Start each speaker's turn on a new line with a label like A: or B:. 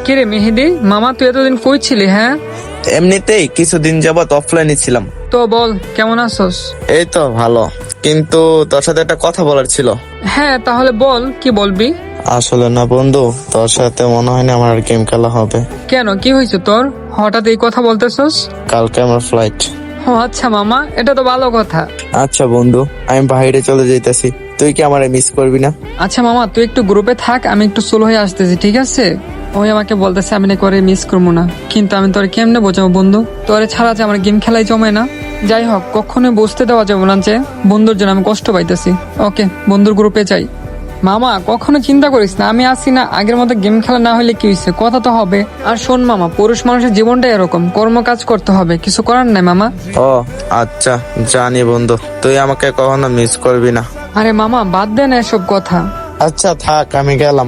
A: কিরে মেহেদি, মামা তুই এতদিন কই ছিলি? হ্যাঁ,
B: এমনিতেই কিছুদিন যাবত অফলাইনে ছিলাম।
A: তো বল কেমন আছস?
B: এই তো ভালো, কিন্তু তোর সাথে একটা কথা বলার ছিল।
A: হ্যাঁ তাহলে বল, কি বলবি?
B: আসলে না বন্ধু, তোর সাথে মনে হয় না আমার আর গেম খেলা হবে।
A: কেন, কি হয়েছে তোর? হঠাৎ এই কথা বলতেছস?
B: কালকে আমার ফ্লাইট।
A: ও আচ্ছা মামা, এটা তো ভালো কথা।
B: আচ্ছা বন্ধু, আমি বাইরে চলে যাইতাছি, তুই কি আমারে মিস করবি না?
A: আচ্ছা মামা, তুই একটু গ্রুপে থাক, আমি একটু স্লো হয়ে আসতেছি, ঠিক আছে? ওই আমাকে বলতেছে আমি না করে মিস করবো না, কিন্তু আমি তোরে কেমনে বোঝাবো বন্ধু? তোরে ছাড়া যে আমার গেম খেলাই জমে না। যাই হোক, কখনোই বুঝতে দেওয়া যাবে না যে বন্ধুর জন্য আমি কষ্ট পাইতেছি। ওকে, বন্ধুর গ্রুপে যাই। মামা কখনো চিন্তা করিস না, আমি আসি না, আগের মতো গেম খেলা না হলে কি হয়েছে, কথা তো হবে। আর শোন মামা, পুরুষ মানুষের জীবনটাই এরকম, কর্ম কাজ করতে হবে, কিছু করার নাই মামা।
B: ও আচ্ছা, জানি বন্ধু, তুই আমাকে কখনো মিস করবি না।
A: আরে মামা বাদ দে না এসব কথা।
B: আচ্ছা থাক, আমি গেলাম।